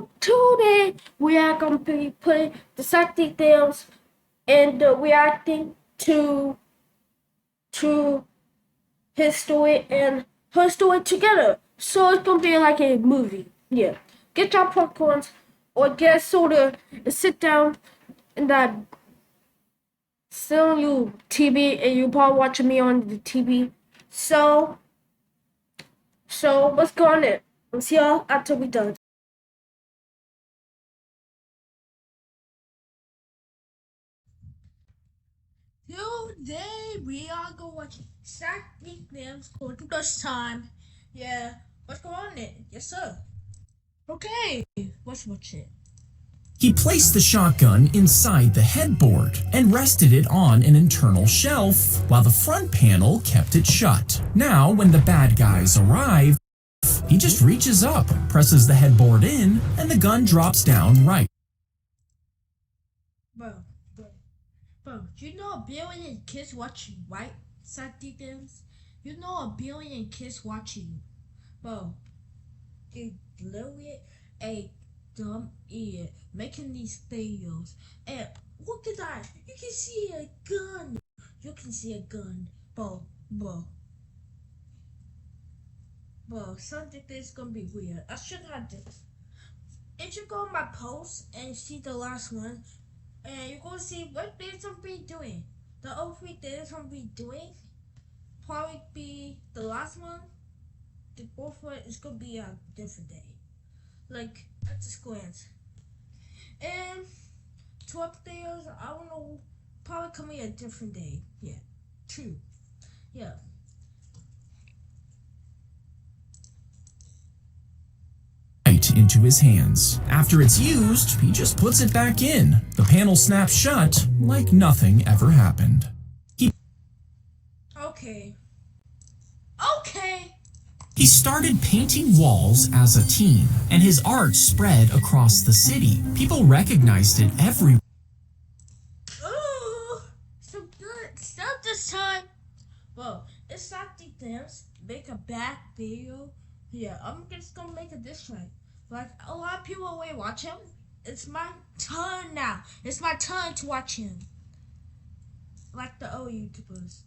So today we are going to be putting the sad details and reacting to his story and her story together. So it's gonna be like a movie. Yeah. Get your popcorns or get a soda and sit down in that still you TV and you probably watching me on the TV. So let's go on it. Let's see y'all after we done. Today we are going to watch Zack Nicknames going to this time. Yeah, what's going on it? Yes sir. Okay, let's watch it. He placed the shotgun inside the headboard and rested it on an internal shelf, while the front panel kept it shut. Now, when the bad guys arrive, he just reaches up, presses the headboard in, and the gun drops down right. Bro, bro, bro, you know a billion kids watching, right? Zack Nicknames? You know a billion kids watching. Bro, it's literally a dumb idiot making these videos. And look at that. You can see a gun. You can see a gun. Bro. Bro, something is gonna be weird. I should have this. If you go on my post and see the last one, and you're gonna see what things I'm be doing. The only things I'm be doing probably be the last one. The fourth one is gonna be a different day. Like at the glance. And 12 days, I don't know, probably coming a different day. Yeah. True. Yeah. Right into his hands. After it's used, he just puts it back in. The panel snaps shut like nothing ever happened. Okay. He started painting walls as a teen, and his art spread across the city. People recognized it everywhere. Ooh, so good. Stop this time. Well, it's not the dance. Make a bad video. Yeah, I'm just gonna make it this way. Like a lot of people will watch him. It's my turn now. It's my turn to watch him. Like the old YouTubers.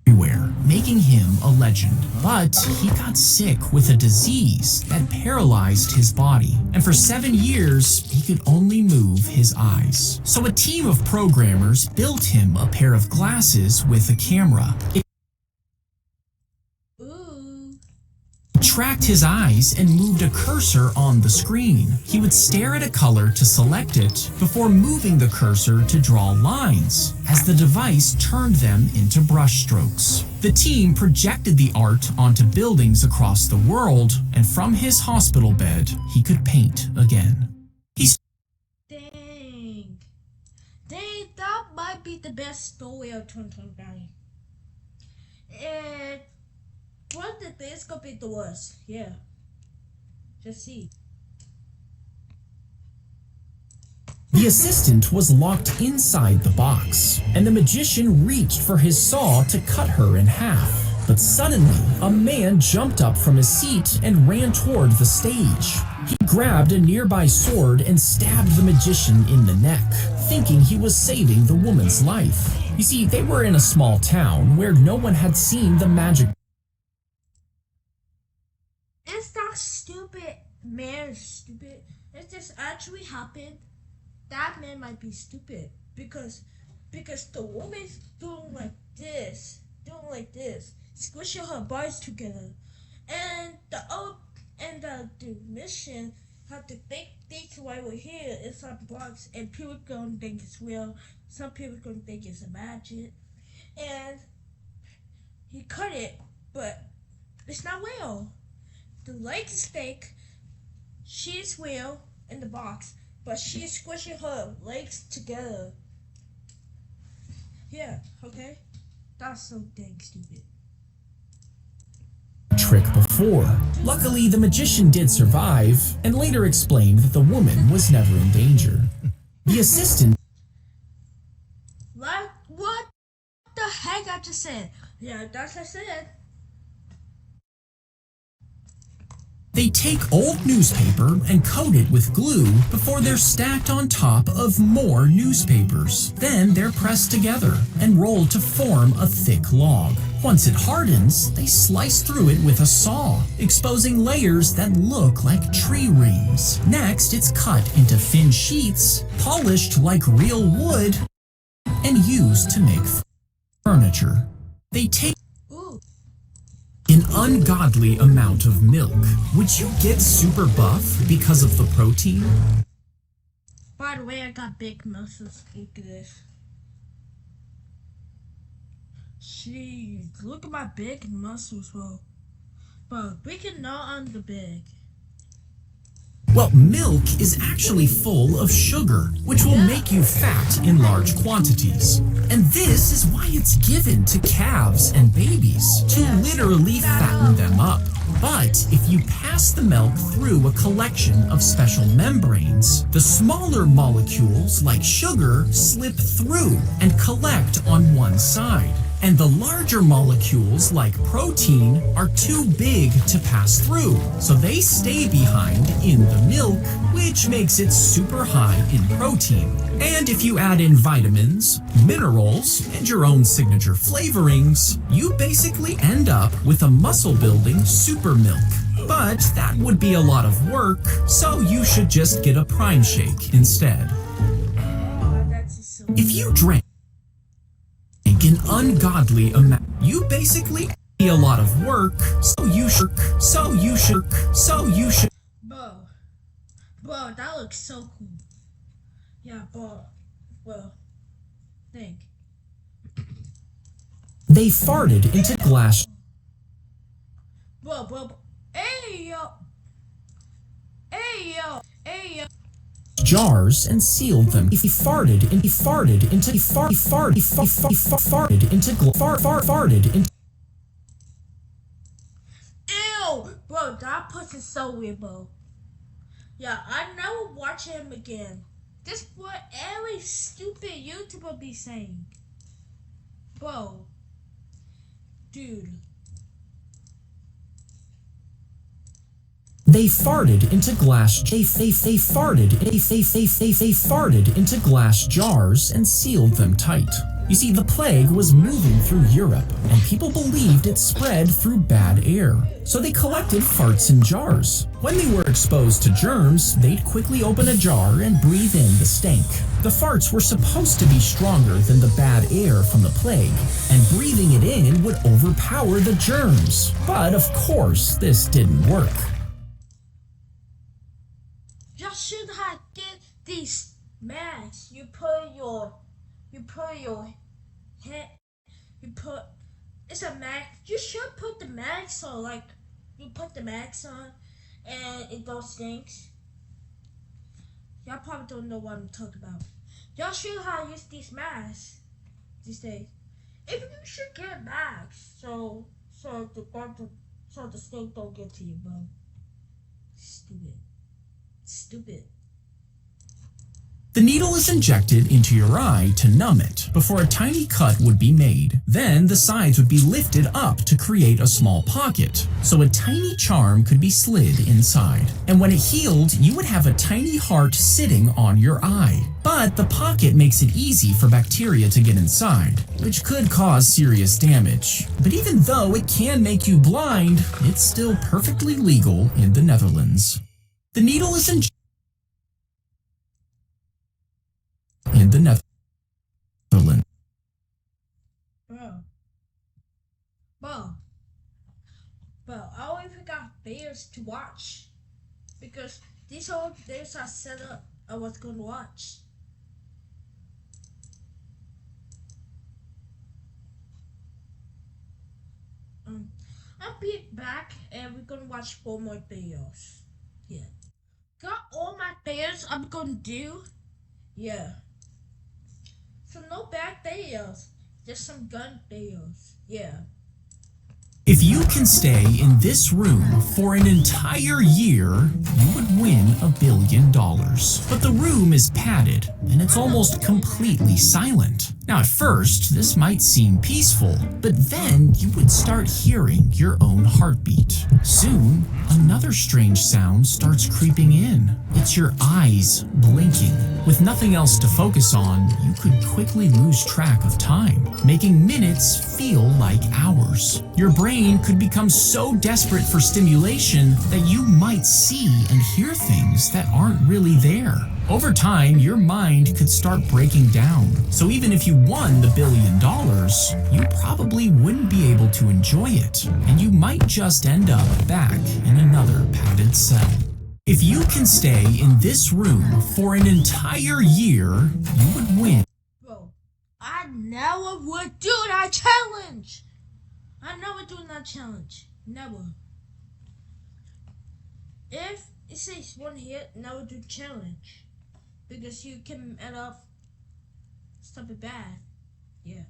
Everywhere, making him a legend. But he got sick with a disease that paralyzed his body, and for 7 years, he could only move his eyes. So a team of programmers built him a pair of glasses with a camera. Tracked his eyes and moved a cursor on the screen. He would stare at a color to select it before moving the cursor to draw lines as the device turned them into brushstrokes. The team projected the art onto buildings across the world, and from his hospital bed, he could paint again. Dang, that might be the best story of 2029. And what did this could be the worst? Yeah. Just see. The assistant was locked inside the box, and the magician reached for his saw to cut her in half. But suddenly, a man jumped up from his seat and ran toward the stage. He grabbed a nearby sword and stabbed the magician in the neck, thinking he was saving the woman's life. You see, they were in a small town where no one had seen the magic. Is that stupid man stupid? If this actually happened, that man might be stupid because the woman's doing like this, squishing her bodies together, and the mission have to think things right over here inside the box, and people gonna think it's real. Some people gonna think it's a magic, and he cut it, but it's not real. The leg is fake. She's real in the box, but she's squishing her legs together. Yeah, okay? That's so dang stupid. Trick before. Luckily, the magician did survive and later explained that the woman was never in danger. The assistant. Like, what the heck I just said? Yeah, that's what I said. They take old newspaper and coat it with glue before they're stacked on top of more newspapers. Then they're pressed together and rolled to form a thick log. Once it hardens, they slice through it with a saw, exposing layers that look like tree rings. Next, it's cut into thin sheets, polished like real wood, and used to make furniture. They take an ungodly amount of milk. Would you get super buff because of the protein? By the way, I got big muscles. Look at this. Jeez, look at my big muscles, bro. Bro, we can know I'm the big. Well, milk is actually full of sugar, which will make you fat in large quantities. And this is why it's given to calves and babies, to literally fatten them up. But if you pass the milk through a collection of special membranes, the smaller molecules, like sugar, slip through and collect on one side. And the larger molecules, like protein, are too big to pass through, so they stay behind in the milk, which makes it super high in protein. And if you add in vitamins, minerals, and your own signature flavorings, you basically end up with a muscle-building super milk. But that would be a lot of work, so you should just get a prime shake instead. If you drank an ungodly amount, you basically be a lot of work, so you should. Bro, that looks so cool. Yeah, well, think. They farted into glass. Bro, hey yo. Jars and sealed them. He farted into Ew, bro, that pussy's so weird, bro. Yeah, I never watch him again. This is what every stupid YouTuber be saying. Bro, dude. They farted into glass. They farted into glass jars and sealed them tight. You see, the plague was moving through Europe, and people believed it spread through bad air. So they collected farts in jars. When they were exposed to germs, they'd quickly open a jar and breathe in the stank. The farts were supposed to be stronger than the bad air from the plague, and breathing it in would overpower the germs. But of course, this didn't work. Y'all should have get these masks. You put your head. It's a mask. You should put the mask on. Like you put the mask on, and it don't stink. Y'all probably don't know what I'm talking about. Y'all should have used these masks these days. If you should get masks, so the stink don't get to you, bro. Stupid. The needle is injected into your eye to numb it before a tiny cut would be made. Then the sides would be lifted up to create a small pocket, so a tiny charm could be slid inside. And when it healed, you would have a tiny heart sitting on your eye. But the pocket makes it easy for bacteria to get inside, which could cause serious damage. But even though it can make you blind, it's still perfectly legal in the Netherlands. The needle is injected in the Netherlands. Bro, I don't even got videos to watch because these whole things are set up. I was gonna watch. I'll be back and we're gonna watch 4 more videos. Yeah. Got all my videos I'm gonna do. Yeah. So no bad videos. Just some gun videos. Yeah. If you can stay in this room for an entire year, you would win $1 billion. But the room is padded, and it's almost completely silent. Now, at first, this might seem peaceful, but then you would start hearing your own heartbeat. Soon, another strange sound starts creeping in. It's your eyes blinking. With nothing else to focus on, you could quickly lose track of time, making minutes feel like hours. Your brain could become so desperate for stimulation that you might see and hear things that aren't really there. Over time, your mind could start breaking down. So even if you won the $1 billion, you probably wouldn't be able to enjoy it, and you might just end up back in another padded cell. If you can stay in this room for an entire year, you would win. Bro, I never would do that challenge. I never do that challenge. Never. If it says one hit, never do challenge. Because you can end up something bad. Yeah.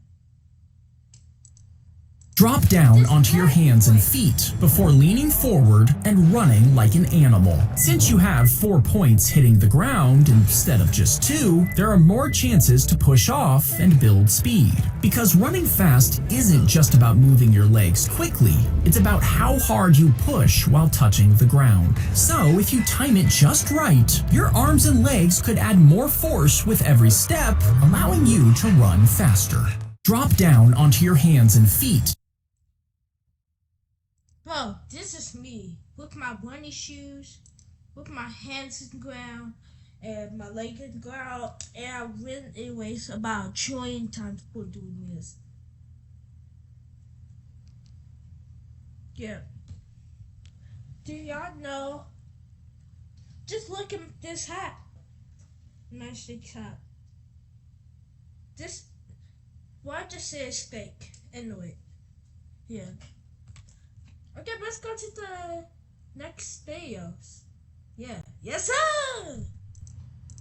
Drop down onto your hands and feet before leaning forward and running like an animal. Since you have 4 points hitting the ground instead of just 2, there are more chances to push off and build speed. Because running fast isn't just about moving your legs quickly, it's about how hard you push while touching the ground. So if you time it just right, your arms and legs could add more force with every step, allowing you to run faster. Drop down onto your hands and feet. Bro, this is me. With my running shoes, with my hands in the ground, and my legs in the ground, and I ran anyways about a trillion times for doing this. Yeah. Do y'all know? Just look at this hat. Nice big hat. This, why just say it's fake? Anyway. Yeah. Okay, let's go to the next videos. Yeah. Yes, sir!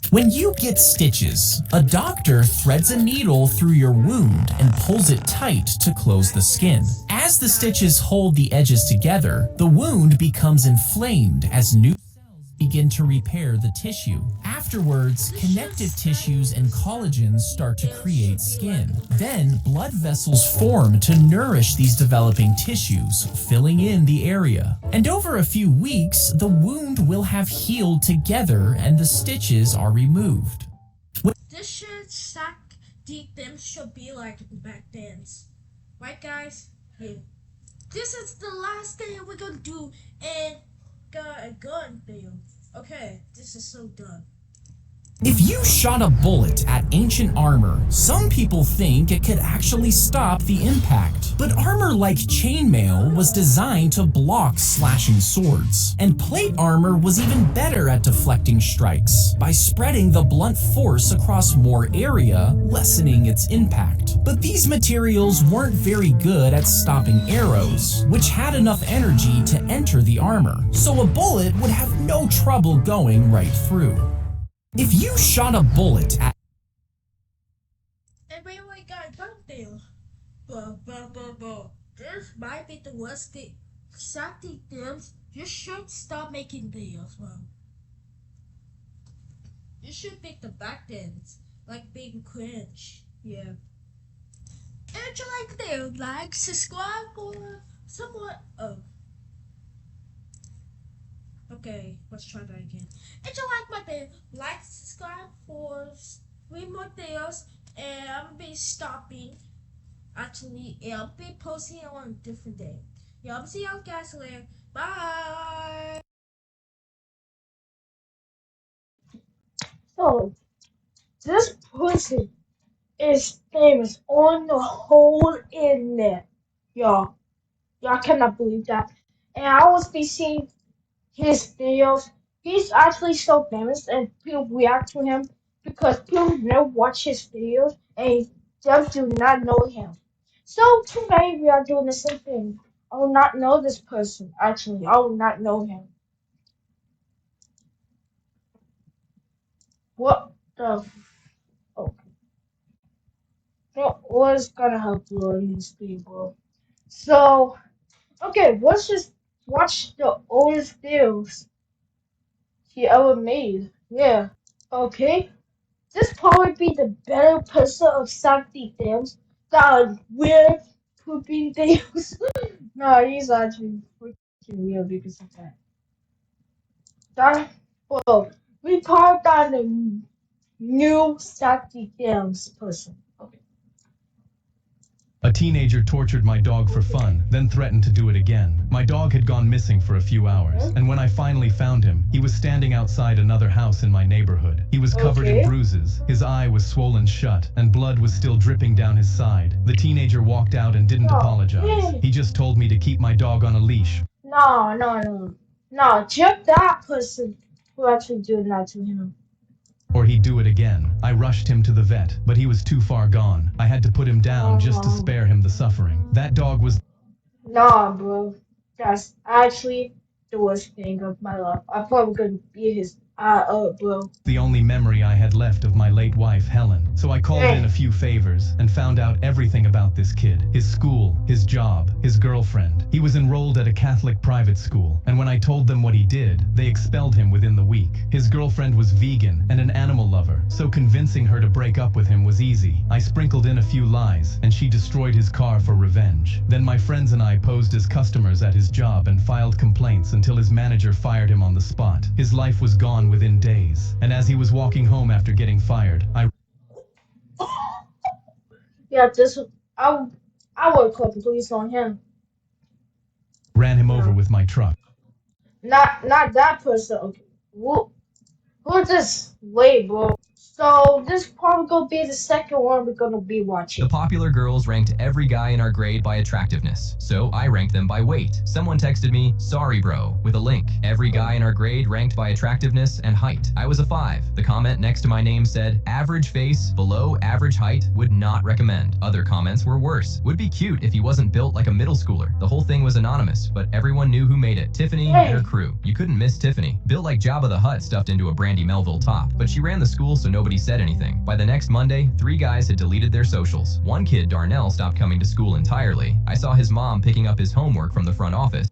When you get stitches, a doctor threads a needle through your wound and pulls it tight to close the skin. As the stitches hold the edges together, the wound becomes inflamed as new cells begin to repair the tissue. Afterwards, connective tissues and collagens start to create skin. Then, blood vessels form to nourish these developing tissues, filling in the area. And over a few weeks, the wound will have healed together and the stitches are removed. This zack them should be like back dance. Right, guys? Yeah. This is the last thing we're gonna do and got a gun video. Okay, this is so done. If you shot a bullet at ancient armor, some people think it could actually stop the impact. But armor like chainmail was designed to block slashing swords, and plate armor was even better at deflecting strikes by spreading the blunt force across more area, lessening its impact. But these materials weren't very good at stopping arrows, which had enough energy to enter the armor, so a bullet would have no trouble going right through. If you shot a bullet at And we only got a gun video. But this might be the worst thing. Exactly, Dims. You should stop making videos, bro. You should make the back ends like being cringe. Yeah. And if you like the video, like, subscribe, or somewhat. Oh. Okay, let's try that again. If you like my video, like, subscribe for 3 more videos, and I'm be stopping. Actually, yeah, I'll be posting it on a different day. Yeah, I'll see y'all guys later. Bye. So, this person is famous on the whole internet. Y'all cannot believe that. And I always be seeing his videos. He's actually so famous and people react to him because people never watch his videos and just do not know him. So today we are doing the same thing. I will not know this person, actually. I will not know him. What the oh, what was gonna help learn these people? So okay, let's just watch the oldest videos he ever made. Yeah. Okay. this probably be the better person of safety things. That weird pooping things. No, he's actually freaking weird because of that. That well, we probably got the new safety things person. Okay. A teenager tortured my dog for fun, then threatened to do it again. My dog had gone missing for a few hours, and when I finally found him, he was standing outside another house in my neighborhood. He was covered in bruises, his eye was swollen shut, and blood was still dripping down his side. The teenager walked out and didn't apologize. He just told me to keep my dog on a leash. No, check that person who actually doing that to him. Or he'd do it again. I rushed him to the vet, but he was too far gone. I had to put him down just to spare him the suffering. That dog was... Nah, bro. That's actually the worst thing of my life. I'm probably gonna beat his eye up, bro. the only memory I had left of my late wife, Helen. So I called in a few favors and found out everything about this kid. His school, his job, his girlfriend. He was enrolled at a Catholic private school, and when I told them what he did, they expelled him within the week. His girlfriend was vegan and an animal lover, so convincing her to break up with him was easy. I sprinkled in a few lies, and she destroyed his car for revenge. Then my friends and I posed as customers at his job and filed complaints until his manager fired him on the spot. His life was gone within days, and as he was walking home after getting fired, Yeah, I would call the police on him. ran him over with my truck. Not that person. Okay. Who this? Wait, bro. So this probably gonna be the second one we're gonna be watching. The popular girls ranked every guy in our grade by attractiveness, so I ranked them by weight. Someone texted me, "Sorry bro," with a link. Every guy in our grade ranked by attractiveness and height. I was a 5. The comment next to my name said, "Average face, below average height, would not recommend." Other comments were worse. "Would be cute if he wasn't built like a middle schooler." The whole thing was anonymous, but everyone knew who made it. Tiffany and her crew. You couldn't miss Tiffany. Built like Jabba the Hutt stuffed into a Brandy Melville top, but she ran the school so nobody said anything. By the next Monday, 3 guys had deleted their socials. One kid, Darnell, stopped coming to school entirely. I saw his mom picking up his homework from the front office.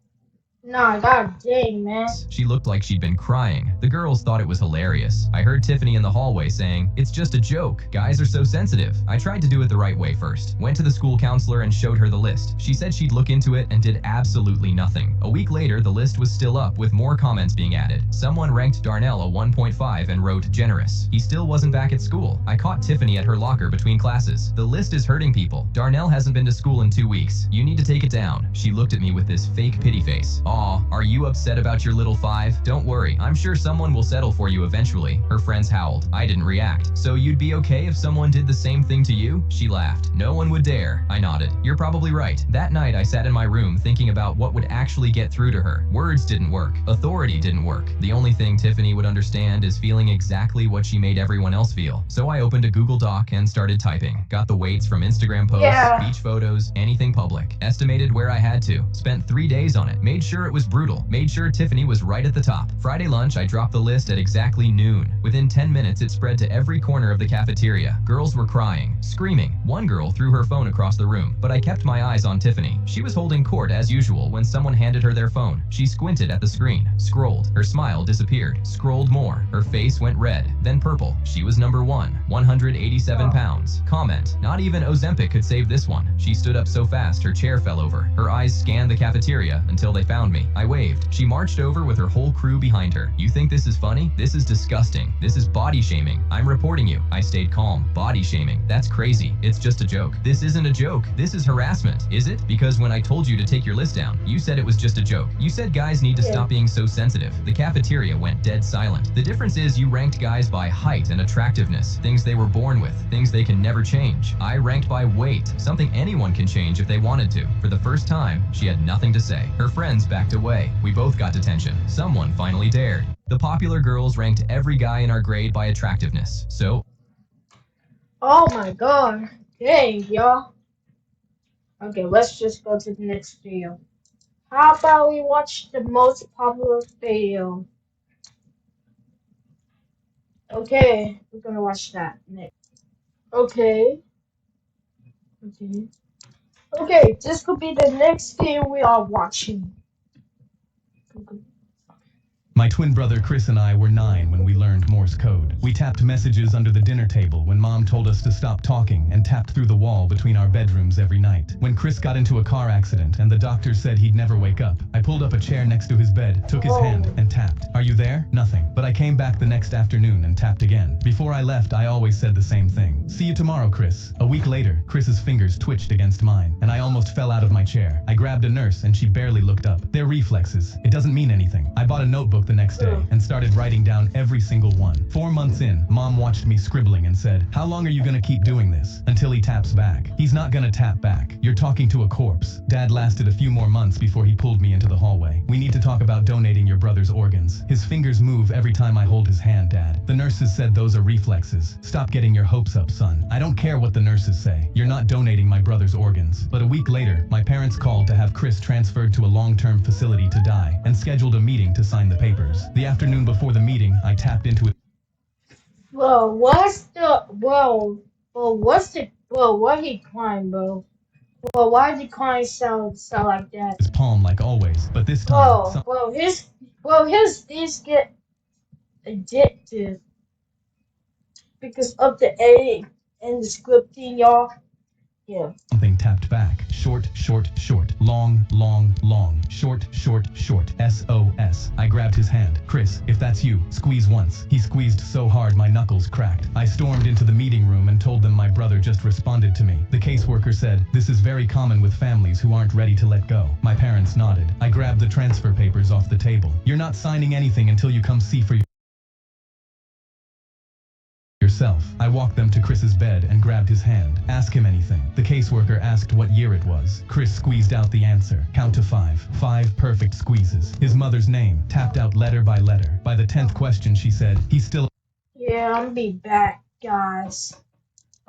Nah, god dang, man. She looked like she'd been crying. The girls thought it was hilarious. I heard Tiffany in the hallway saying, "It's just a joke. Guys are so sensitive." I tried to do it the right way first. Went to the school counselor and showed her the list. She said she'd look into it and did absolutely nothing. A week later, the list was still up with more comments being added. Someone ranked Darnell a 1.5 and wrote, "Generous." He still wasn't back at school. I caught Tiffany at her locker between classes. "The list is hurting people. Darnell hasn't been to school in 2 weeks. You need to take it down." She looked at me with this fake pity face. "Aw, are you upset about your little 5? Don't worry, I'm sure someone will settle for you eventually." Her friends howled. I didn't react. "So you'd be okay if someone did the same thing to you?" She laughed. "No one would dare." I nodded. "You're probably right." That night I sat in my room thinking about what would actually get through to her. Words didn't work. Authority didn't work. The only thing Tiffany would understand is feeling exactly what she made everyone else feel. So I opened a Google Doc and started typing. Got the weights from Instagram posts, beach photos, anything public. Estimated where I had to. Spent 3 days on it. Made sure it was brutal. Made sure Tiffany was right at the top. Friday lunch, I dropped the list at exactly noon. Within 10 minutes, it spread to every corner of the cafeteria. Girls were crying, screaming. One girl threw her phone across the room, but I kept my eyes on Tiffany. She was holding court as usual when someone handed her their phone. She squinted at the screen, scrolled. Her smile disappeared. Scrolled more. Her face went red, then purple. She was number 1, 187 pounds. Comment, not even Ozempic could save this one. She stood up so fast her chair fell over. Her eyes scanned the cafeteria until they found me. I waved. She marched over with her whole crew behind her. "You think this is funny? This is disgusting. This is body shaming. I'm reporting you." I stayed calm. "Body shaming? That's crazy. It's just a joke." "This isn't a joke. This is harassment." "Is it? Because when I told you to take your list down, you said it was just a joke. You said guys need to stop being so sensitive." The cafeteria went dead silent. "The difference is you ranked guys by height and attractiveness, things they were born with, things they can never change. I ranked by weight, something anyone can change if they wanted to." For the first time, she had nothing to say. Her friends backed away. We both got detention. Someone finally dared. The popular girls ranked every guy in our grade by attractiveness, so... Oh my god. Dang, y'all. Okay, let's just go to the next video. How about we watch the most popular video? Okay, we're gonna watch that next. Okay. Okay, this could be the next video we are watching. My twin brother Chris and I were 9 when we learned Morse code. We tapped messages under the dinner table when Mom told us to stop talking and tapped through the wall between our bedrooms every night. When Chris got into a car accident and the doctor said he'd never wake up, I pulled up a chair next to his bed, took his hand, and tapped. Are you there? Nothing. But I came back the next afternoon and tapped again. Before I left, I always said the same thing. See you tomorrow, Chris. A week later, Chris's fingers twitched against mine, and I almost fell out of my chair. I grabbed a nurse and she barely looked up. They're reflexes. It doesn't mean anything. I bought a notebook the next day and started writing down every single one. 4 months in, Mom watched me scribbling and said, how long are you gonna keep doing this? Until he taps back. He's not gonna tap back. You're talking to a corpse. Dad lasted a few more months before he pulled me into the hallway. We need to talk about donating your brother's organs. His fingers move every time I hold his hand, Dad. The nurses said those are reflexes. Stop getting your hopes up, son. I don't care what the nurses say. You're not donating my brother's organs. But a week later, my parents called to have Chris transferred to a long-term facility to die and scheduled a meeting to sign the papers. The afternoon before the meeting, I tapped into it. Bro, why he crying, bro? Bro, why did he crying sound like that? His palm like always, but this time, His things get addictive because of the A and the scripting, y'all. Yeah. something tapped back. Short, short, short. Long, long, long. Short, short, short. SOS. I grabbed his hand. Chris, if that's you, squeeze once. He squeezed so hard my knuckles cracked. I stormed into the meeting room and told them my brother just responded to me. The caseworker said, this is very common with families who aren't ready to let go. My parents nodded. I grabbed the transfer papers off the table. You're not signing anything until you come see for yourself. I walked them to Chris's bed and grabbed his hand. Ask him anything. The caseworker asked what year it was. Chris squeezed out the answer. Count to 5. 5 perfect squeezes. His mother's name, tapped out letter by letter. By the 10th question, she said, he's still Yeah, I'll be back, guys.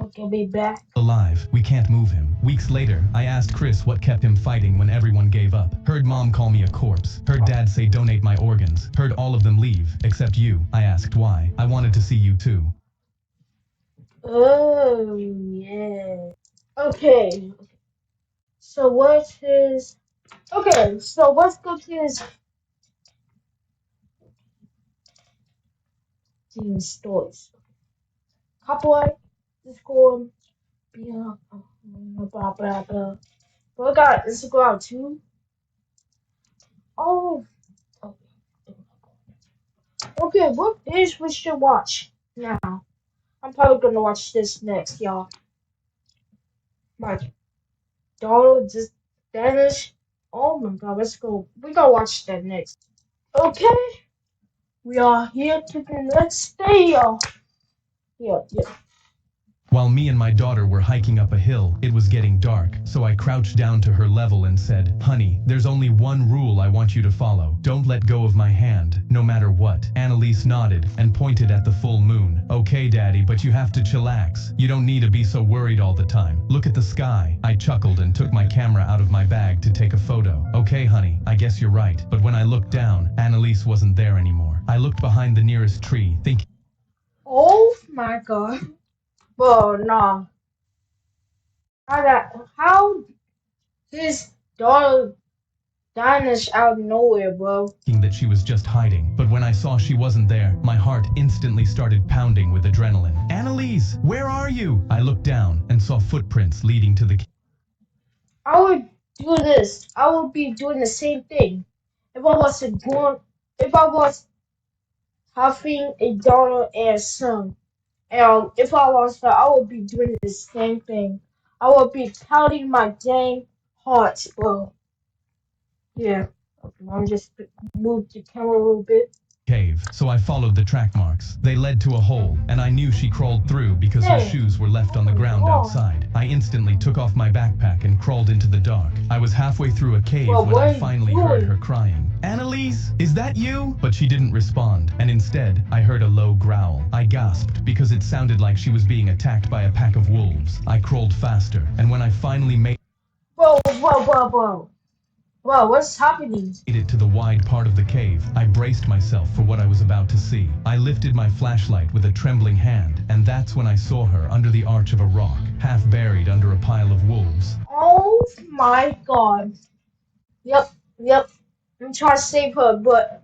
Okay, I'll be back. alive. We can't move him. Weeks later, I asked Chris what kept him fighting when everyone gave up. Heard Mom call me a corpse. Heard Dad say donate my organs. Heard all of them leave, except you. I asked why. I wanted to see you too. Oh, yeah. Okay. So what's his... Okay, so let's go to his... These stories. Copyright, Discord, blah, blah, blah, blah. But I got Instagram too. Oh. Okay, what page we should watch now? I'm probably gonna watch this next, y'all. My daughter just vanished. Oh my god, let's go. We gotta watch that next. Okay, we are here to the next day, y'all. Yeah. While me and my daughter were hiking up a hill, it was getting dark, so I crouched down to her level and said, honey, there's only one rule I want you to follow. Don't let go of my hand, no matter what. Annalise nodded and pointed at the full moon. Okay, Daddy, but you have to chillax. You don't need to be so worried all the time. Look at the sky. I chuckled and took my camera out of my bag to take a photo. Okay, honey, I guess you're right. But when I looked down, Annalise wasn't there anymore. I looked behind the nearest tree, thinking, Oh my god. Bro, nah. How his daughter vanished out of nowhere, bro? that she was just hiding. But when I saw she wasn't there, my heart instantly started pounding with adrenaline. Annalise, where are you? I looked down and saw footprints leading to the I would do this. I would be doing the same thing. If I was having a daughter and a son. And if I was her, I would be doing the same thing. I would be counting my dang hearts, bro. Yeah. I'll just move the camera a little bit. cave, so I followed the track marks. They led to a hole, and I knew she crawled through because her shoes were left on the ground outside. I instantly took off my backpack and crawled into the dark. I was halfway through a cave when I finally heard her crying. Annalise, is that you? But she didn't respond, and instead, I heard a low growl. I gasped because it sounded like she was being attacked by a pack of wolves. I crawled faster, and when I finally made Whoa, what's happening? it to the wide part of the cave, I braced myself for what I was about to see. I lifted my flashlight with a trembling hand, and that's when I saw her under the arch of a rock, half buried under a pile of wolves. Oh my god. Yep. I'm trying to save her, but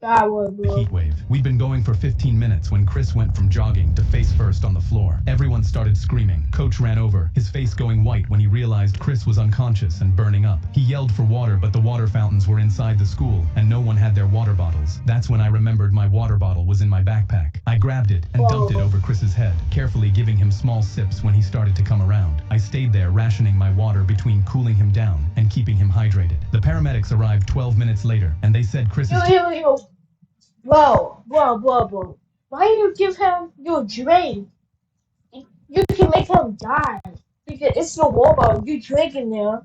That was, bro. Heat wave. We'd been going for 15 minutes when Chris went from jogging to face first on the floor. Everyone started screaming. Coach ran over, his face going white when he realized Chris was unconscious and burning up. He yelled for water, but the water fountains were inside the school and no one had their water bottles. That's when I remembered my water bottle was in my backpack. I grabbed it and dumped it over Chris's head, carefully giving him small sips when he started to come around. I stayed there rationing my water between cooling him down and keeping him hydrated. The paramedics arrived 12 minutes later and they said Chris's Yo. Bro. Why you give him your drink? You can make him die. Because it's no water. You drink in there.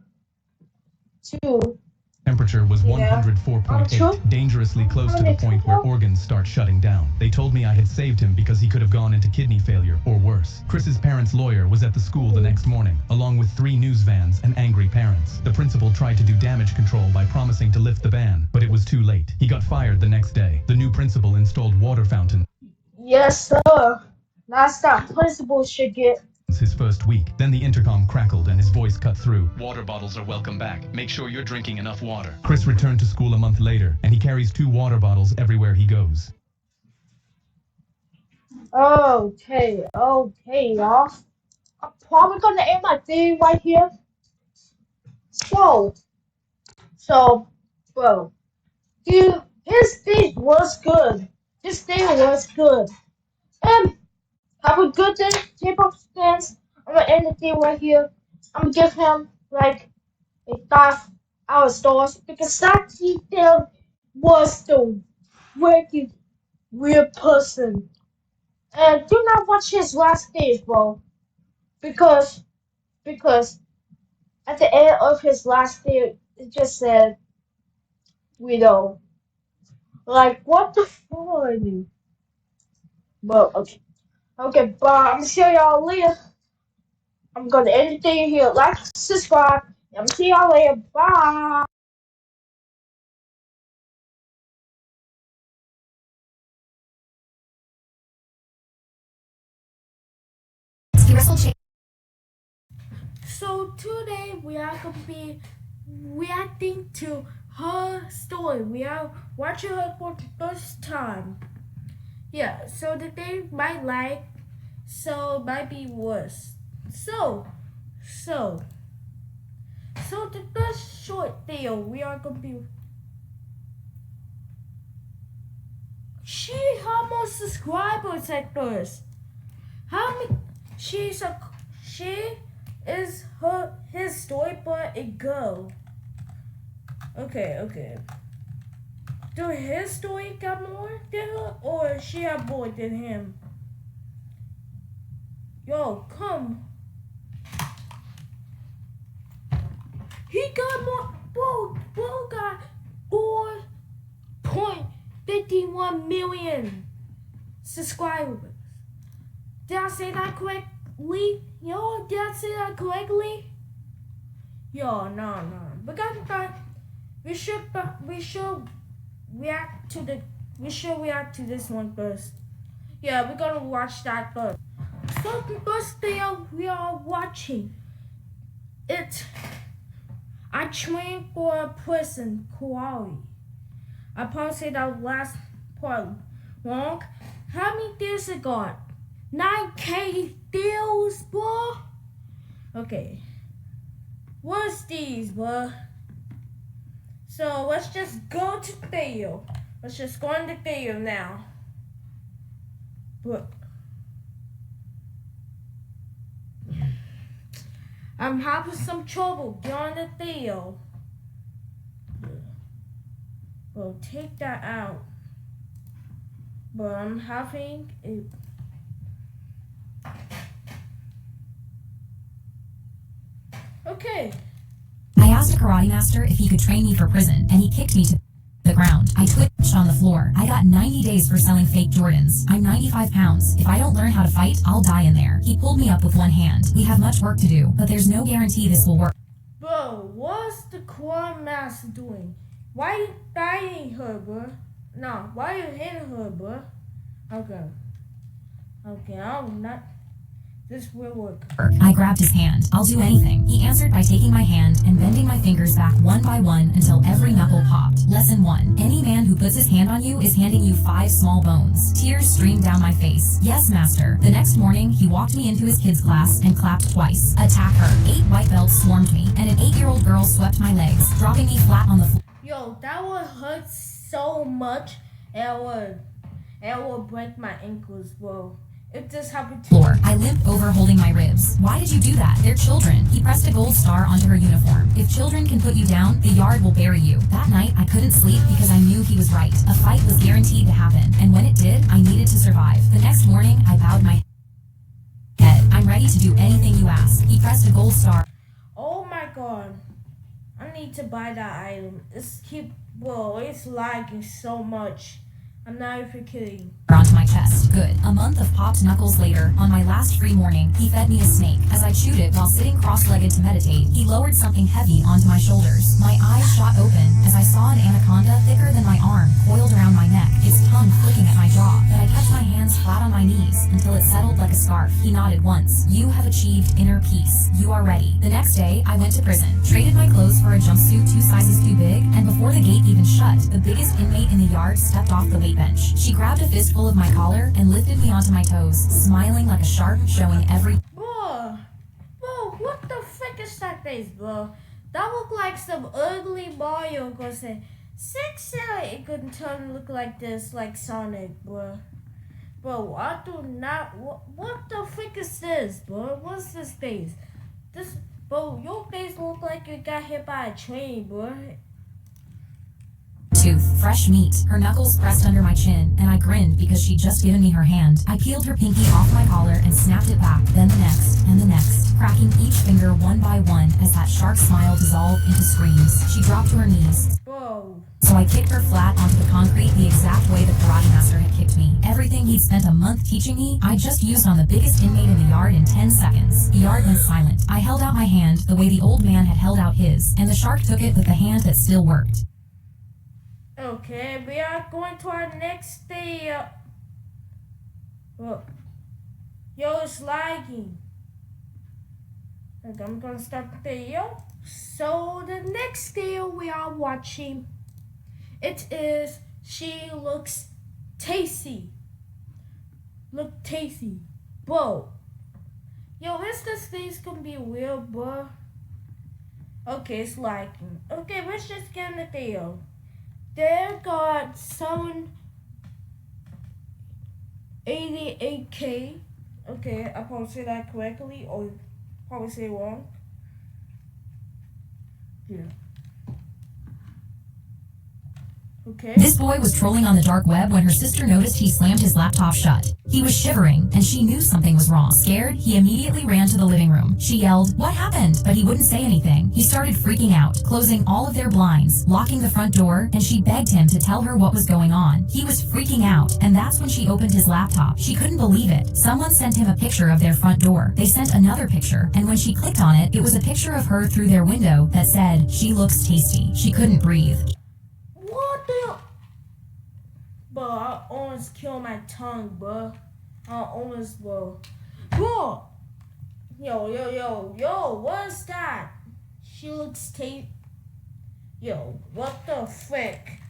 Too. temperature was Yeah. 104.8, dangerously close to the point where organs start shutting down. They told me I had saved him because he could have gone into kidney failure or worse. Chris's parents' lawyer was at the school the next morning, along with 3 news vans and angry parents. The principal tried to do damage control by promising to lift the ban, but it was too late. He got fired the next day. The new principal installed water fountains Yes, sir. That's that principal should get. his first week. Then the intercom crackled and his voice cut through. Water bottles are welcome back. Make sure you're drinking enough water. Chris returned to school a month later, and he carries 2 water bottles everywhere he goes. Okay, y'all. I'm probably gonna end my thing right here. So, bro, dude, his thing was good. His thing was good. And have a good day, Jparks fans. I'm gonna end the thing right here. I'm gonna give him like a 5 out of stars because that detail was the wicked weird person. And do not watch his last days, bro. Because at the end of his last day, it just said, widow. Like, what the fuck? But, okay. Okay, bye. I'm gonna see y'all later. I'm gonna end the thing here. Like, subscribe. I'm gonna see y'all later. Bye. So today we are gonna be reacting to her story. We are watching her for the first time. Yeah, so the thing might like, so might be worse. So the first short video we are gonna be. She had more subscribers at first. How many? She is his story but a girl. Okay. Do his story got more than her or she had more than him? Yo, come. He got more. Bro got 4.51 million subscribers. Did I say that correctly? Yo, did I say that correctly? Yo, no. We should react to this one first. Yeah, we're gonna watch that first. So the first video we are watching, I trained for a person, Koali. I probably said that last part wrong. How many deals it got? 9K deals, bro? Okay. What's these, bro? So let's just go to the video. Let's just go in the video now. But I'm having some trouble getting the video. We'll take that out. But I'm having a okay. I asked a karate master if he could train me for prison, and he kicked me to the ground. I twitched on the floor. I got 90 days for selling fake Jordans. I'm 95 pounds. If I don't learn how to fight, I'll die in there. He pulled me up with one hand. We have much work to do, but there's no guarantee this will work. Bro, what's the karate master doing? Why you fighting her, bro? No, why you hitting her, bro? Okay, I'm not. This will work. I grabbed his hand. I'll do anything. He answered by taking my hand and bending my fingers back one by one until every knuckle popped. Lesson 1. Any man who puts his hand on you is handing you 5 small bones. Tears streamed down my face. Yes, master. The next morning, he walked me into his kids' class and clapped twice. Attack her. 8 white belts swarmed me, and an 8-year-old girl swept my legs, dropping me flat on the floor. Yo, that would hurt so much, and it would break my ankles, bro. If this happened to Floor. I limped over holding my ribs. Why did you do that? They're children. He pressed a gold star onto her uniform. If children can put you down, the yard will bury you. That night, I couldn't sleep because I knew he was right. A fight was guaranteed to happen, and when it did, I needed to survive. The next morning, I bowed my head. I'm ready to do anything you ask. He pressed a gold star. Oh my god. I need to buy that item. It's lagging so much. I'm not even kidding. Onto my chest. Good. A month of popped knuckles later, on my last free morning, he fed me a snake. As I chewed it while sitting cross-legged to meditate, he lowered something heavy onto my shoulders. My eyes shot open as I saw an anaconda thicker than my arm coiled around my neck, its tongue flicking at my jaw. But I kept my hands flat on my knees until it settled like a scarf. He nodded once. You have achieved inner peace. You are ready. The next day, I went to prison, traded my clothes for a jumpsuit 2 sizes too big, and before the gate even shut, the biggest inmate in the yard stepped off the weight bench. She grabbed a fistful of my collar and lifted me onto my toes, smiling like a shark, showing every... Bro, what the frick is that face, bro? That looked like some ugly Mario gonna say, 6 it could turn and look like this, like Sonic, bro. Bro, I do not, what the frick is this, bro? What's this face? Bro, your face look like you got hit by a train, bro. Tooth, fresh meat, her knuckles pressed under my chin, and I grinned because she'd just given me her hand. I peeled her pinky off my collar and snapped it back, then the next, and the next, cracking each finger one by one as that shark smile dissolved into screams. She dropped to her knees. Bro. So I kicked her flat onto the concrete the exact way the karate master had kicked me. Everything he'd spent a month teaching me, I just used on the biggest inmate in the yard in 10 seconds. The yard went silent. I held out my hand the way the old man had held out his, and the shark took it with the hand that still worked. Okay, we are going to our next day. Yo, it's lagging. Okay, I'm gonna start the video. So the next video we are watching, it is She Looks Tasty. Look tasty, bro. Yo, this thing's gonna be weird, bro. Okay, it's lagging. Okay, let's just get in the video. They got 788K. Okay, I probably say that correctly or probably say it wrong. Yeah. Okay. This boy was trolling on the dark web when her sister noticed he slammed his laptop shut. He was shivering, and she knew something was wrong. Scared, he immediately ran to the living room. She yelled, "What happened?" But he wouldn't say anything. He started freaking out, closing all of their blinds, locking the front door, and she begged him to tell her what was going on. He was freaking out, and that's when she opened his laptop. She couldn't believe it. Someone sent him a picture of their front door. They sent another picture, and when she clicked on it, it was a picture of her through their window that said, "She looks tasty." She couldn't breathe. What the? Bro, I almost killed my tongue, bro. Bro. Yo, what's that? She looks Yo, what the frick?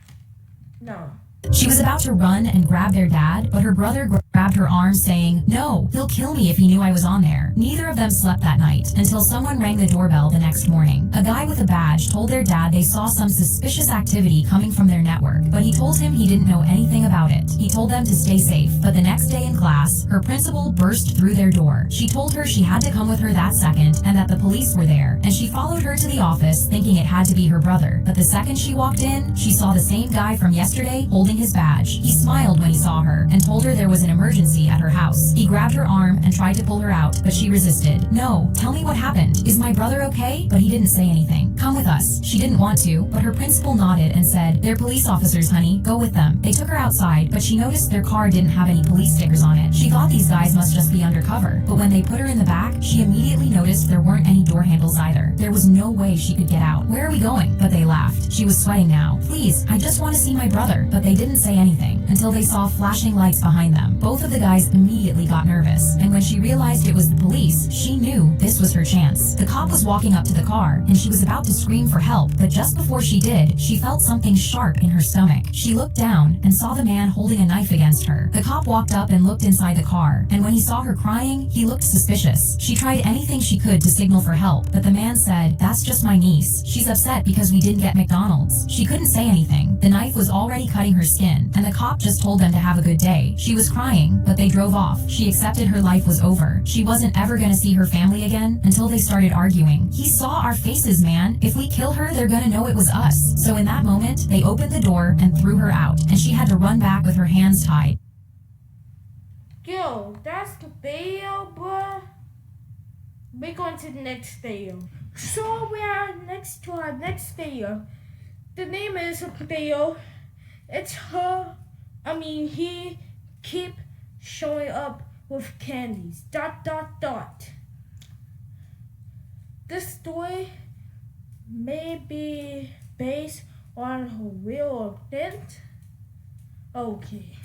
No. She was about to run and grab their dad, but her brother grabbed her arm saying, "No, he'll kill me if he knew I was on there." Neither of them slept that night until someone rang the doorbell the next morning. A guy with a badge told their dad they saw some suspicious activity coming from their network, but he told him he didn't know anything about it. He told them to stay safe, but the next day in class, her principal burst through their door. She told her she had to come with her that second and that the police were there, and she followed her to the office thinking it had to be her brother. But the second she walked in, she saw the same guy from yesterday holding his badge. He smiled when he saw her and told her there was an emergency at her house. He grabbed her arm and tried to pull her out, but she resisted. "No, tell me what happened. Is my brother okay?" But he didn't say anything. "Come with us." She didn't want to, but her principal nodded and said, "They're police officers, honey. Go with them." They took her outside, but she noticed their car didn't have any police stickers on it. She thought these guys must just be undercover, but when they put her in the back, she immediately noticed there weren't any door handles either. There was no way she could get out. "Where are we going?" But they laughed. She was sweating now. "Please, I just want to see my brother." But they didn't say anything until they saw flashing lights behind them. Both Both of the guys immediately got nervous, and when she realized it was the police, she knew this was her chance. The cop was walking up to the car, and she was about to scream for help, but just before she did, she felt something sharp in her stomach. She looked down and saw the man holding a knife against her. The cop walked up and looked inside the car, and when he saw her crying, he looked suspicious. She tried anything she could to signal for help, but the man said, "That's just my niece. She's upset because we didn't get McDonald's." She couldn't say anything. The knife was already cutting her skin, and the cop just told them to have a good day. She was crying, but they drove off. She accepted her life was over. She wasn't ever gonna see her family again until they started arguing. "He saw our faces, man. If we kill her, they're gonna know it was us." So in that moment, they opened the door and threw her out, and she had to run back with her hands tied. Yo, that's the video, bruh. We're going to the next video. So we are next to our next video. The name is a video. It's her. He keep showing up with candies. ... This story may be based on her real event. Okay.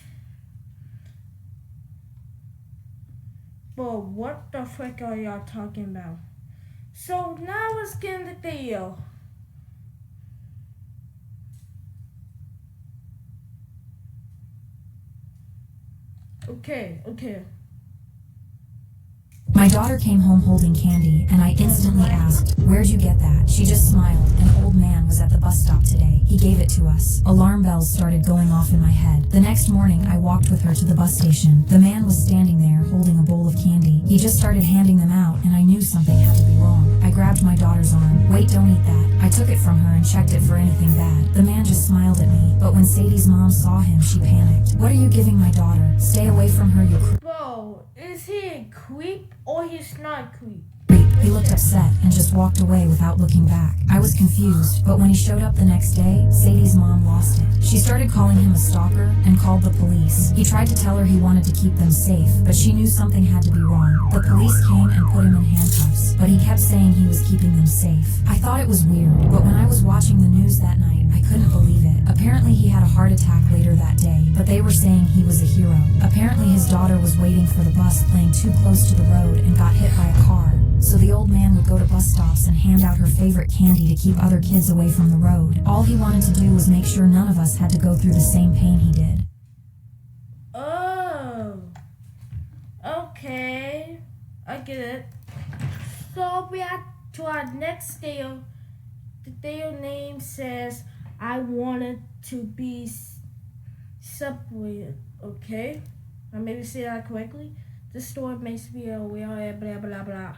But what the frick are y'all talking about? So now let's get in the video. Okay. My daughter came home holding candy, and I instantly asked, "Where'd you get that?" She just smiled. An old man was at the bus stop today. He gave it to us. Alarm bells started going off in my head. The next morning, I walked with her to the bus station. The man was standing there holding a bowl of candy. He just started handing them out, and I knew something had to be wrong. I grabbed my daughter's arm. "Wait, don't eat that." I took it from her and checked it for anything bad. The man just smiled at me, but when Sadie's mom saw him, she panicked. "What are you giving my daughter? Stay away from her, you Bro, is he a creep or he's not a creep? He looked upset and just walked away without looking back. I was confused, but when he showed up the next day, Sadie's mom lost it. She started calling him a stalker and called the police. He tried to tell her he wanted to keep them safe, but she knew something had to be wrong. The police came and put him in handcuffs, but he kept saying he was keeping them safe. I thought it was weird, but when I was watching the news that night, I couldn't believe it. Apparently he had a heart attack later that day, but they were saying he was a hero. Apparently his daughter was waiting for the bus playing too close to the road and got hit by a car. So the old man would go to bus stops and hand out her favorite candy to keep other kids away from the road. All he wanted to do was make sure none of us had to go through the same pain he did. Oh, okay, I get it. So we are to our next video. The video name says, "I wanted to be separated." Okay, I maybe say that correctly. This story makes me aware, blah blah blah.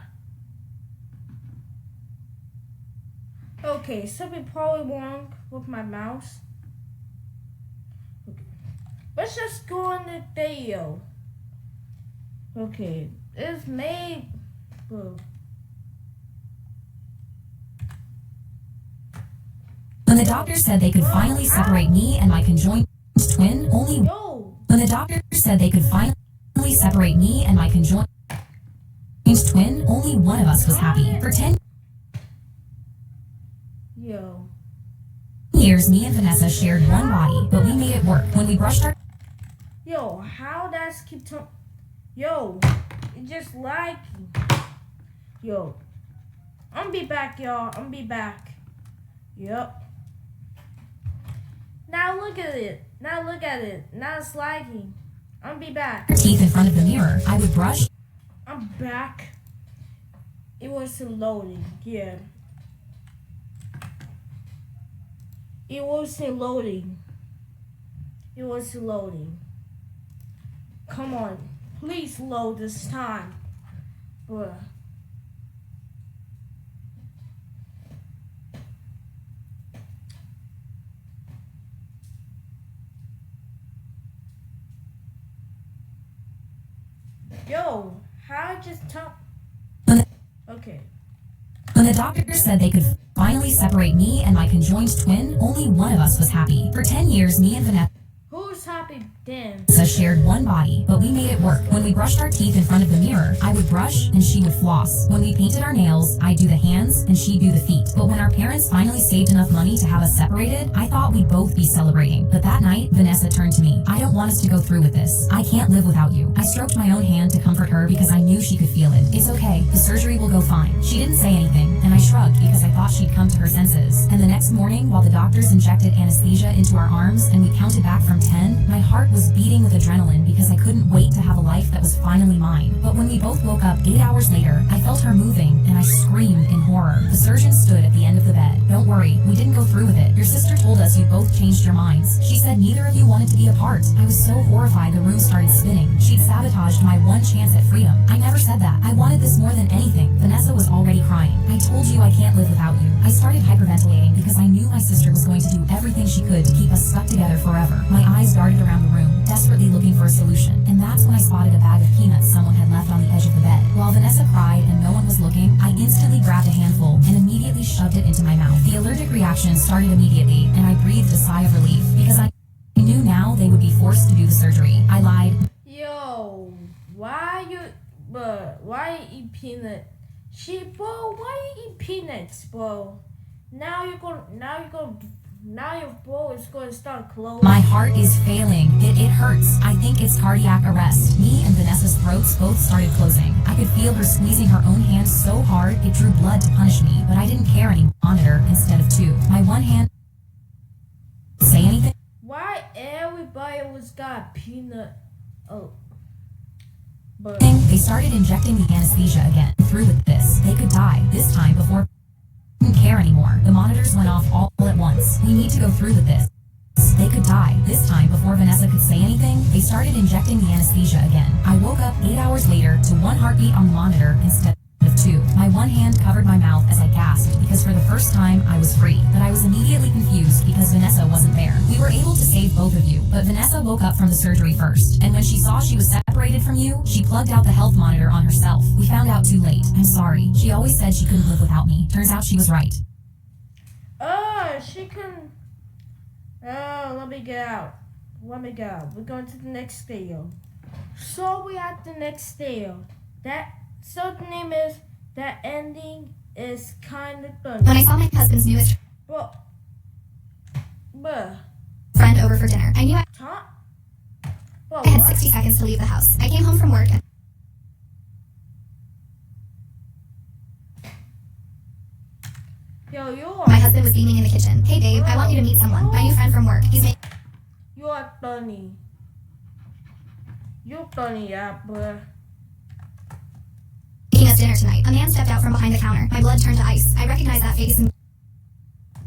Okay, something probably wrong with my mouse. Okay. Let's just go on the video. Okay, it's made. Whoa. When the doctor said they could finally separate me and my conjoined twin, When the doctor said they could finally separate me and my conjoined twin, only one of us was happy. For 10 years, me and Vanessa shared one body, but we made it work. When we brushed our... Yo, how does keep talking? Yo, it just like... Yo, I'm be back, y'all. I'm be back. Yep. Now look at it. Now look at it. Now it's lagging. I'm be back. teeth in front of the mirror, I would brush... I'm back. It was loading. Yeah. It was loading. It was loading. Come on. Please load this time. Bruh. Yo, how I just talk? Okay. When the doctor said they could finally separate me and my conjoined twin, only one of us was happy. For 10 years, me and Vanessa... Who's happy be damn. Vanessa shared one body, but we made it work. When we brushed our teeth in front of the mirror, I would brush and she would floss. When we painted our nails, I'd do the hands and she'd do the feet. But when our parents finally saved enough money to have us separated, I thought we'd both be celebrating. But that night, Vanessa turned to me. I don't want us to go through with this. I can't live without you. I stroked my own hand to comfort her because I knew she could feel it. It's okay. The surgery will go fine. She didn't say anything, and I shrugged because I thought she'd come to her senses. And the next morning, while the doctors injected anesthesia into our arms and we counted back from 10, my heart was beating with adrenaline because I couldn't wait to have a life that was finally mine. But when we both woke up 8 hours later, I felt her moving and I screamed in horror. The surgeon stood at the end of the bed. Don't worry, we didn't go through with it. Your sister told us you both changed your minds. She said neither of you wanted to be apart. I was so horrified the room started spinning. She'd sabotaged my one chance at freedom. I never said that. I wanted this more than anything. Vanessa was already crying. I told you I can't live without you. I started hyperventilating because I knew my sister was going to do everything she could to keep us stuck together forever. My eyes darted around the room, desperately looking for a solution. And that's when I spotted a bag of peanuts someone had left on the edge of the bed. While Vanessa cried and no one was looking, I instantly grabbed a handful and immediately shoved it into my mouth. The allergic reaction started immediately, and I breathed a sigh of relief because I knew now they would be forced to do the surgery. I lied. Yo, why you eat peanut? Bro, why you eat peanuts, bro? Now your bro is going to start closing. My heart is failing. It hurts. I think it's cardiac arrest. Me and Vanessa's throats both started closing. I could feel her squeezing her own hand so hard it drew blood to punish me, but I didn't care anymore. Monitor instead of two. My one hand. Say anything? Why everybody was got peanut? Oh, but They started injecting the anesthesia again. Through with this, they could die. This time before. Didn't care anymore. The monitors went off all at once. We need to go through with this. They could die. This time, before Vanessa could say anything, they started injecting the anesthesia again. I woke up 8 hours later to one heartbeat on the monitor instead of two. My one hand covered my mouth as I gasped because for the first time I was free. But I was immediately confused because Vanessa wasn't there. We were able to save both of you, but Vanessa woke up from the surgery first. And when she saw she was separated from you, she plugged out the health monitor on herself. We found out too late. I'm sorry. She always said she couldn't live without me. Turns out she was right. she can. Oh, let me get out. Let me go. We're going to the next deal. So we at the next deal. So the name is that ending is kind of funny. When I saw my husband's newest But friend over for dinner, I knew I Well, had what? 60 seconds to leave the house. I came home from work and Yo, my husband was beaming in the kitchen. Hey babe, I want you to meet someone. My new friend from work. He's making You are funny. You're funny, yeah, but us dinner tonight. A man stepped out from behind the counter. My blood turned to ice. I recognized that face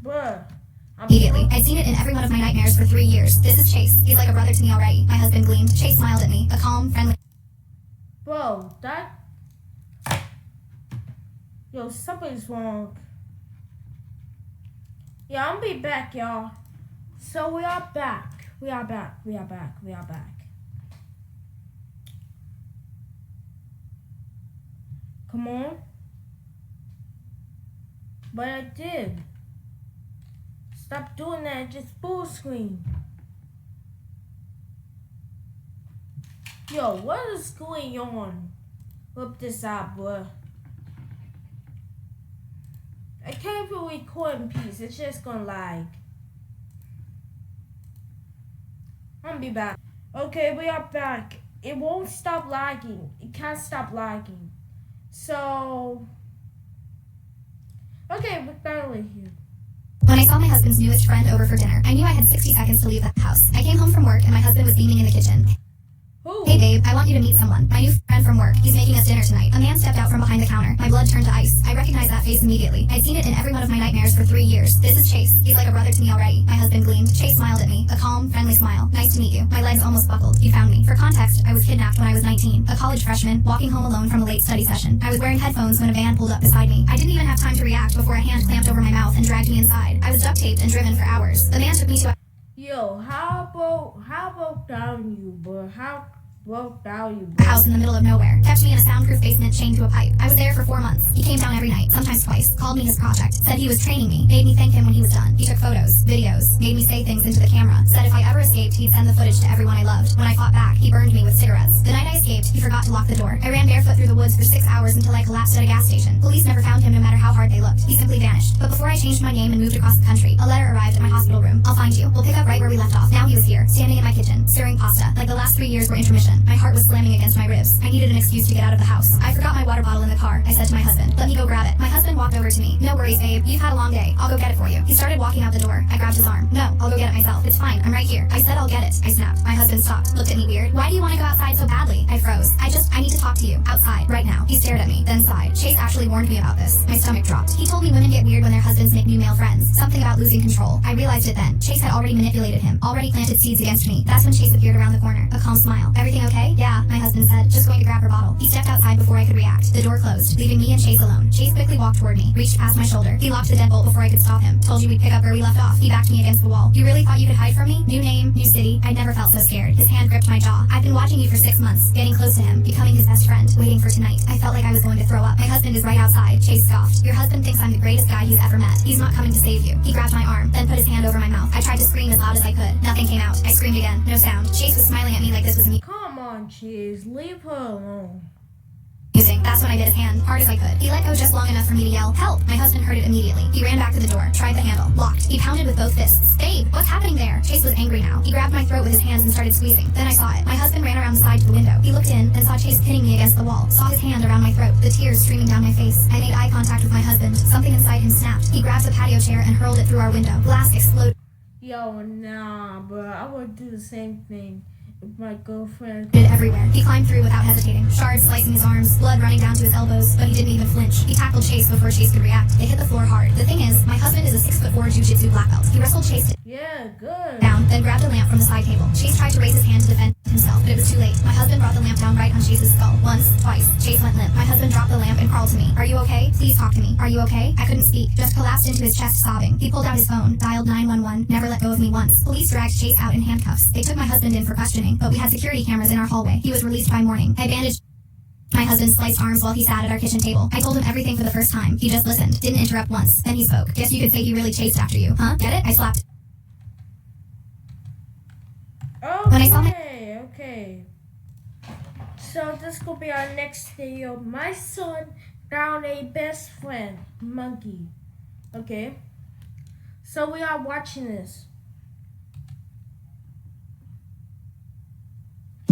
bruh. immediately. I'd seen it in every one of my nightmares for 3 years. This is Chase. He's like a brother to me already. My husband gleamed. Chase smiled at me. A calm, friendly. Bro, Yo, something's wrong. Yeah, I'm be back, y'all. So we are back. We are back. Come on. But I did. Stop doing that. Just full screen. Yo, what is going on? Flip this out, bro. I can't even record in peace. It's just gonna lag. I'm gonna be back. Okay, we are back. It won't stop lagging. It can't stop lagging. So, okay, we're finally here. When I saw my husband's newest friend over for dinner, I knew I had 60 seconds to leave the house. I came home from work and my husband was beaming in the kitchen. Who? Hey babe, I want you to meet someone. My new friend from work. He's making us dinner tonight. A man stepped out from behind the counter. My blood turned to ice. I recognized that face immediately. I'd seen it in every one of my nightmares for 3 years. This is Chase. He's like a brother to me already. My husband gleamed. Chase smiled at me. A calm, friendly smile. Nice to meet you. My legs almost buckled. You found me. For context, I was kidnapped when I was 19. A college freshman, walking home alone from a late study session. I was wearing headphones when a van pulled up beside me. I didn't even have time to react before a hand clamped over my mouth and dragged me inside. I was duct taped and driven for hours. The man took me to a Yo, how about down you, bro? How about down you, bro? house in the middle of nowhere, kept me in a soundproof basement chained to a pipe. I was there for 4 months. He came down every night, sometimes twice, called me his project, said he was training me, made me thank him when he was done. He took photos, videos, made me say things into the camera, said if I ever escaped escaped, he'd send the footage to everyone I loved. When I fought back, he burned me with cigarettes. The night I escaped, he forgot to lock the door. I ran barefoot through the woods for 6 hours until I collapsed at a gas station. Police never found him no matter how hard they looked. He simply vanished. But before I changed my name and moved across the country, a letter arrived at my hospital room. I'll find you. We'll pick up right where we left off. Now he was here, standing in my kitchen, stirring pasta. Like the last 3 years were intermission. My heart was slamming against my ribs. I needed an excuse to get out of the house. I forgot my water bottle in the car. I said to my husband, let me go grab it. My husband walked over to me. No worries, babe. You've had a long day. I'll go get it for you. He started walking out the door. I grabbed his arm. No, I'll go get it myself. It's fine. I'm right here. I said I'll get it. I snapped. My husband stopped, looked at me weird. Why do you want to go outside so badly? I froze. I need to talk to you. Outside. Right now. He stared at me, then sighed. Chase actually warned me about this. My stomach dropped. He told me women get weird when their husbands make new male friends. Something about losing control. I realized it then. Chase had already manipulated him. Already planted seeds against me. That's when Chase appeared around the corner. A calm smile. Everything okay? Yeah, my husband said. Just going to grab her bottle. He stepped outside before I could react. The door closed, leaving me and Chase alone. Chase quickly walked toward me, reached past my shoulder. He locked the deadbolt before I could stop him. Told you we'd pick up where we left off. He backed me against the wall. You really thought you could hide from me? New name, new city. I'd never felt so scared. His hand gripped my jaw. I've been watching you for 6 months, getting close to him, becoming his best friend, waiting for tonight. I felt like I was going to throw up. My husband is right outside. Chase scoffed. Your husband thinks I'm the greatest guy he's ever met. He's not coming to save you. He grabbed my arm, then put his hand over my mouth. I tried to scream as loud as I could. Nothing came out. I screamed again. No sound. Chase was smiling at me like this was me. Come on, Chase. Leave her alone. That's when I bit his hand, hard as I could. He let go just long enough for me to yell, help! My husband heard it immediately. He ran back to the door, tried the handle, locked. He pounded with both fists. Babe, what's happening there? Chase was angry now. He grabbed my throat with his hands and started squeezing. Then I saw it. My husband ran around the side to the window. He looked in, then saw Chase pinning me against the wall. Saw his hand around my throat, the tears streaming down my face. I made eye contact with my husband. Something inside him snapped. He grabbed the patio chair and hurled it through our window. Glass exploded. Yo, nah, bro. I would do the same thing with my girlfriend. Everywhere. He climbed through without hesitating. Shards slicing his arms, blood running down to his elbows, but he didn't even flinch. He tackled Chase before Chase could react. They hit the floor hard. The thing is, my husband is a 6'4" jiu-jitsu black belt. He wrestled Chase Yeah, good. down, then grabbed a lamp from the side table. Chase tried to raise his hand to defend himself, but it was too late. My husband brought the lamp down right on Chase's skull. Once, twice. Chase went limp. My husband dropped the lamp and crawled to me. Are you okay? Please talk to me. Are you okay? I couldn't speak, just collapsed into his chest sobbing. He pulled out his phone, dialed 911, never let go of me once. Police dragged Chase out in handcuffs. They took my husband in for questioning, but we had security cameras in our hallway. He was released by morning. I bandaged my husband's sliced arms while he sat at our kitchen table. I told him everything for the first time. He just listened, didn't interrupt once. Then he spoke. Guess you could say he really chased after you, huh? Get it? I slapped. When I saw my Okay. So this could be our next video. My son found a best friend, monkey. Okay. So we are watching this.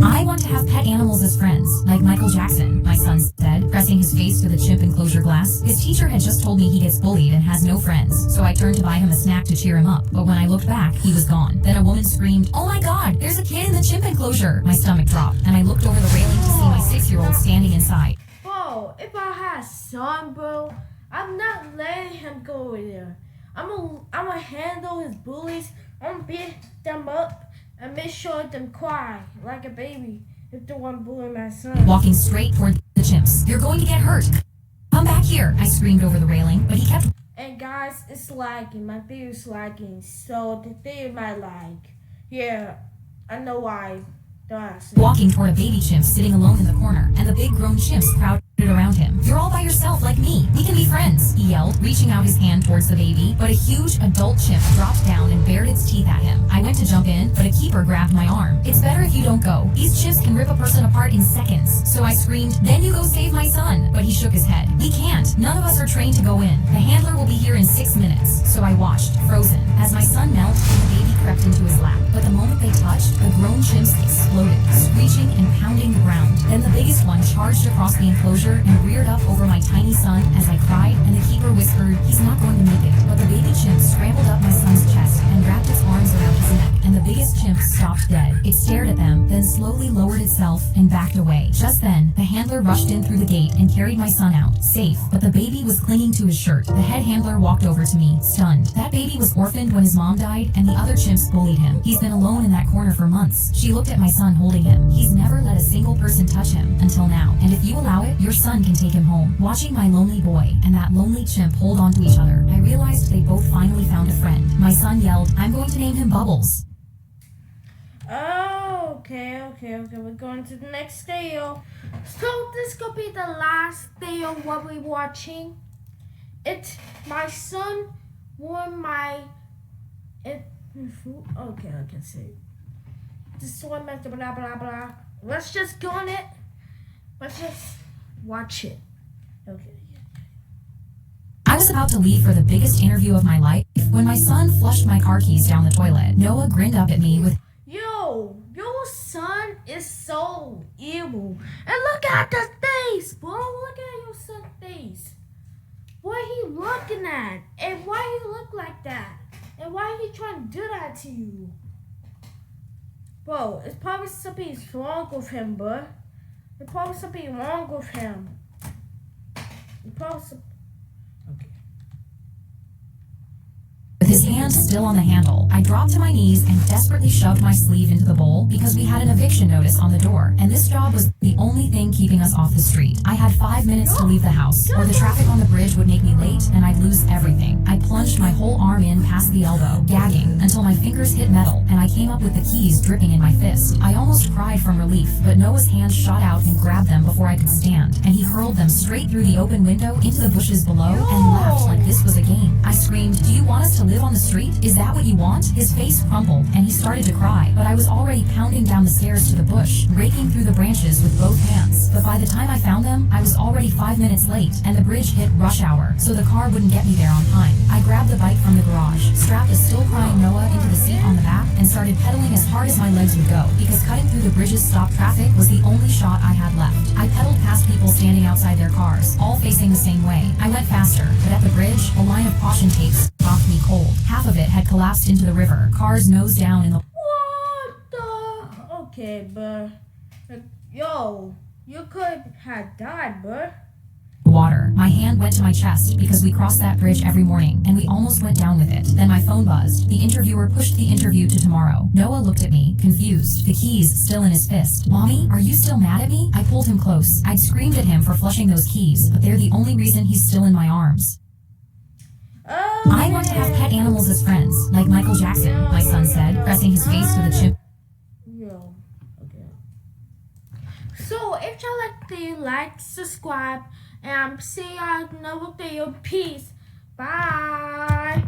I want to have pet animals as friends, like Michael Jackson, my son said, pressing his face to the chimp enclosure glass. His teacher had just told me he gets bullied and has no friends, so I turned to buy him a snack to cheer him up, but when I looked back, he was gone. Then a woman screamed, "Oh my god, there's a kid in the chimp enclosure!" My stomach dropped, and I looked over the railing to see my 6-year-old standing inside. Bro, if I had a son, bro, I'm not letting him go over there. I'm gonna handle his bullies. I'm gonna beat them up and make sure them cry like a baby if they want to bully my son. Walking straight toward the chimps. "You're going to get hurt. Come back here," I screamed over the railing, but he kept... And guys, it's lagging. My video is lagging, so the video might lag. Yeah, I know why. walking toward a baby chimp sitting alone in the corner, and the big grown chimps crowded around him. "You're all by yourself like me. We can be friends," he yelled, reaching out his hand towards the baby, but a huge adult chimp dropped down and bared its teeth at him. I went to jump in, but a keeper grabbed my arm. "It's better if you don't go. These chimps can rip a person apart in seconds." So I screamed, "Then you go save my son." But he shook his head. "We can't. None of us are trained to go in. The handler will be here in 6 minutes." So I watched, frozen, as my son knelt and the baby crept into his lap. But the moment they touched, the grown chimps exploded, screeching and pounding the ground. Then the biggest one charged across the enclosure and reared up over my tiny son as I cried, and the keeper whispered, "He's not going to make it." But the baby chimp scrambled up my son's chest and wrapped its arms around his neck, and the biggest chimp stopped dead. It stared at them, then slowly lowered itself and backed away. Just then, the handler rushed in through the gate and carried my son out, safe, but the baby was clinging to his shirt. The head handler walked over to me, stunned. That baby was orphaned when his mom died, and the other chimps bullied him. He's been alone in that corner for months. She looked at my son holding him. He's never let a single person touch him until now, and if you allow it, your son can take him home. Watching my lonely boy and that lonely chimp hold on to each other, I realized they both finally found a friend. My son yelled, "I'm going to name him Bubbles." Oh, okay. We're going to the next video. So this could be the last video what we're watching. It's my son won my. Okay, I can say it. This one blah blah blah. Let's just go on it. Let's just watch it. Okay. I was about to leave for the biggest interview of my life when my son flushed my car keys down the toilet. Noah grinned up at me with, Yo, your son is so evil. And look at the face, bro. Look at your son's face. What he looking at? And why he look like that? And why he trying to do that to you? Bro, it's probably something wrong with him, bro. There's probably something wrong with him. It's probably some... Okay. with his hand still on the handle. I dropped to my knees and desperately shoved my sleeve into the bowl because we had an eviction notice on the door, and this job was the only thing keeping us off the street. I had 5 minutes to leave the house, or the traffic on the bridge would make me late and I'd lose everything. I plunged my whole arm in past the elbow, gagging until my fingers hit metal, and I came up with the keys dripping in my fist. I almost cried from relief, but Noah's hand shot out and grabbed them before I could stand, and he hurled them straight through the open window into the bushes below and laughed like this was a game. I screamed, "Do you want us to live on the street? Is that what you want?" His face crumpled and he started to cry, but I was already pounding down the stairs to the bush, raking through the branches with both hands. But by the time I found them, I was already 5 minutes late, and the bridge hit rush hour, so the car wouldn't get me there on time. I grabbed the bike from the garage, strapped a still crying Noah into the seat on the back, and started pedaling as hard as my legs would go, because cutting through the bridge's stopped traffic was the only shot I had left. I pedaled past people standing outside their cars, all facing the same way. I went faster, but at the bridge, a line of caution tape stopped me cold. Half of it had collapsed into the river, cars nose down in the... What the? Okay, but yo, you could have died, bro. water. My hand went to my chest because we crossed that bridge every morning, and we almost went down with it. Then my phone buzzed. The interviewer pushed the interview to tomorrow. Noah looked at me, confused, the keys still in his fist. "Mommy, are you still mad at me?" I pulled him close. I'd screamed at him for flushing those keys, but they're the only reason he's still in my arms. I want to have pet animals as friends, like Michael Jackson, my son said, pressing his face to the chimp. Yo, okay. So if y'all like, subscribe, and see y'all in another video. Peace. Bye.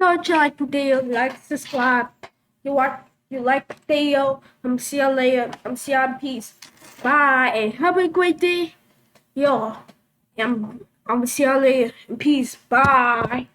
So if you like the video, like, subscribe. You like the video. See you later. See y'all. Peace. Bye, and have a great day. Yo, I'm see y'all later. Peace. Bye.